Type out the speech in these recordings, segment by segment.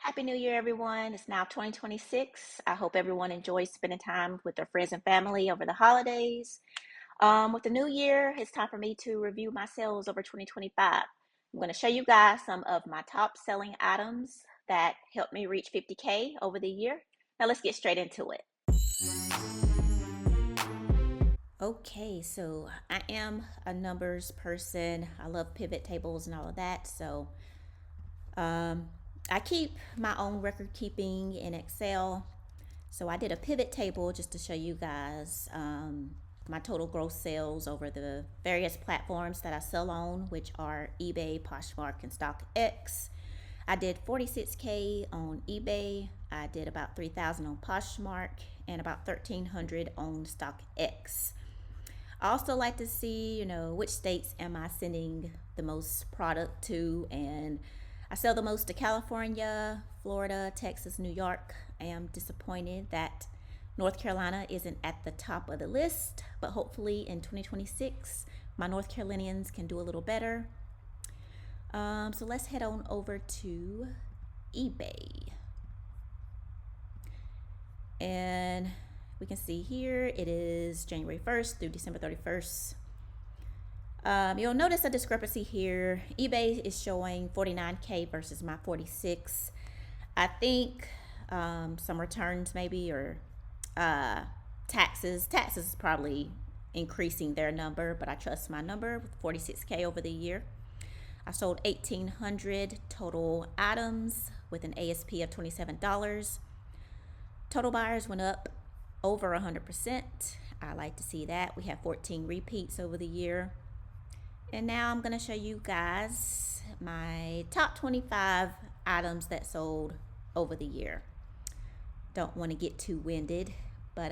Happy New Year, everyone. It's now 2026. I hope everyone enjoys spending time with their friends and family over the holidays. With the new year, it's time for me to review my sales over 2025. I'm going to show you guys some of my top selling items that helped me reach 50K over the year. Now, let's get straight into it. Okay, so I am a numbers person. I love pivot tables and all of that. So um, I keep my own record keeping in Excel. So I did a pivot table just to show you guys my total gross sales over the various platforms that I sell on, which are eBay, Poshmark, and StockX. I did 46K on eBay. I did about 3,000 on Poshmark and about 1,300 on StockX. I also like to see, which states am I sending the most product to, and I sell the most to California, Florida, Texas, New York. I am disappointed that North Carolina isn't at the top of the list, but hopefully in 2026, my North Carolinians can do a little better. So let's head on over to eBay. And we can see here it is January 1st through December 31st. You'll notice a discrepancy here. eBay is showing 49K versus my 46. I think some returns maybe, or taxes. Taxes is probably increasing their number, but I trust my number with 46K over the year. I sold 1,800 total items with an ASP of $27. Total buyers went up over 100%. I like to see that. We have 14 repeats over the year. And now I'm going to show you guys my top 25 items that sold over the year. Don't want to get too winded, but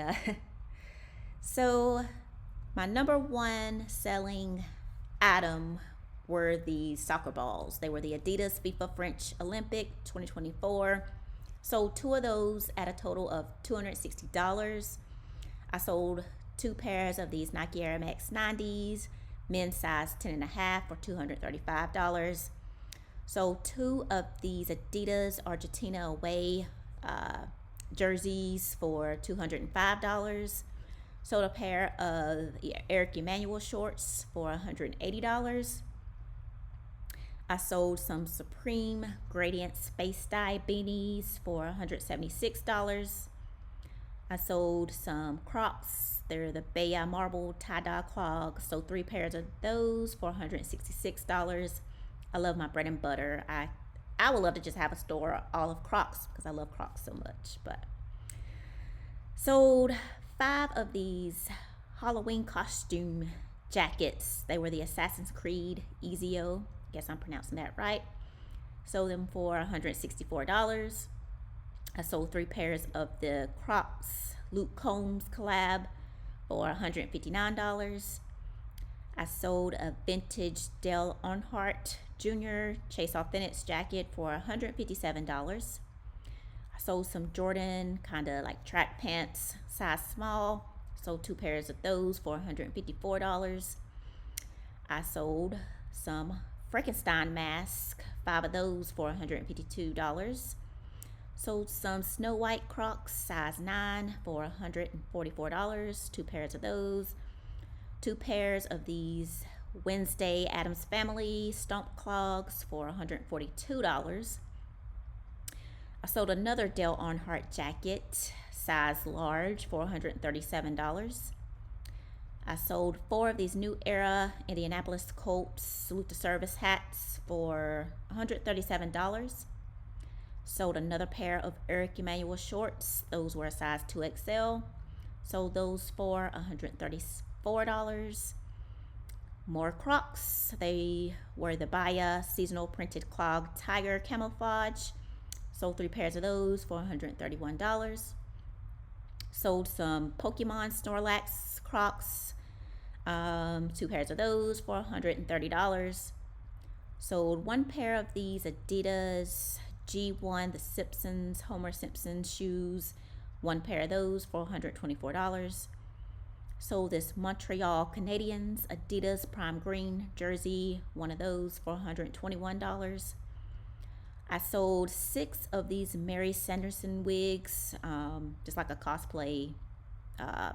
so my number one selling item were the soccer balls. They were the Adidas FIFA French Olympic 2024. Sold two of those at a total of $260. I sold two pairs of these Nike Air Max 90s, men's size 10.5 for $235. Sold two of these Adidas Argentina away jerseys for $205. Sold a pair of Eric Emanuel shorts for $180. I sold some Supreme Gradient Space Dye beanies for $176. I sold some Crocs. They're the Baya Marble tie-dye clogs. Sold three pairs of those for $166. I love my bread and butter. I would love to just have a store all of Crocs because I love Crocs so much. But sold five of these Halloween costume jackets. They were the Assassin's Creed Ezio. Guess I'm pronouncing that right. Sold them for $164. I sold three pairs of the Crocs Luke Combs collab for $159. I sold a vintage Dale Earnhardt Jr. Chase Authentics jacket for $157. I sold some Jordan kind of like track pants, size small. Sold two pairs of those for $154. I sold some Frankenstein mask, five of those for $152. Sold some Snow White Crocs, size 9 for $144. Two pairs of those. Two pairs of these Wednesday Addams Family Stomp Clogs for $142. I sold another Dale Earnhardt jacket, size large, for $137. I sold four of these New Era Indianapolis Colts Salute to Service hats for $137. Sold another pair of Eric Emanuel shorts. Those were a size 2XL. Sold those for $134. More Crocs. They were the Baya seasonal printed clog tiger camouflage. Sold three pairs of those for $131. Sold some Pokemon Snorlax Crocs. Two pairs of those for $130. Sold one pair of these Adidas G1, the Simpsons, Homer Simpson shoes. One pair of those for $124. Sold this Montreal Canadiens Adidas Prime Green jersey. One of those for $121. I sold 6 of these Mary Sanderson wigs, just like a cosplay uh,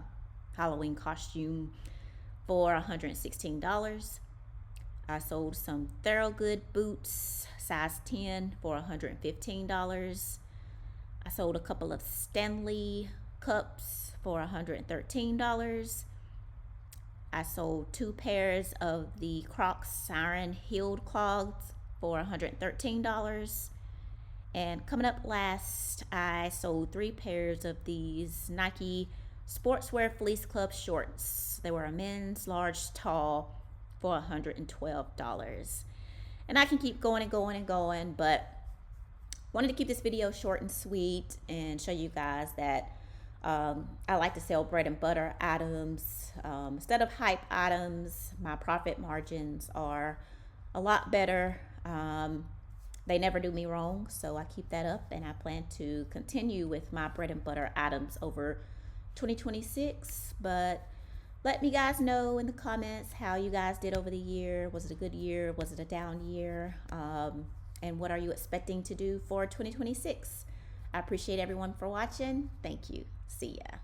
Halloween costume, for $116. I sold some Thorogood boots, size 10, for $115. I sold a couple of Stanley cups for $113. I sold 2 pairs of the Crocs Siren heeled clogs for $113. And coming up last, I sold 3 pairs of these Nike Sportswear Fleece Club shorts. They were a men's large tall for $112. And I can keep going and going and going, but wanted to keep this video short and sweet and show you guys that I like to sell bread and butter items. Instead of hype items, my profit margins are a lot better. They never do me wrong, so I keep that up, and I plan to continue with my bread and butter items over 2026. But let me guys know in the comments how you guys did over the year. Was it a good year? Was it a down year? And what are you expecting to do for 2026? I appreciate everyone for watching. Thank you. See ya.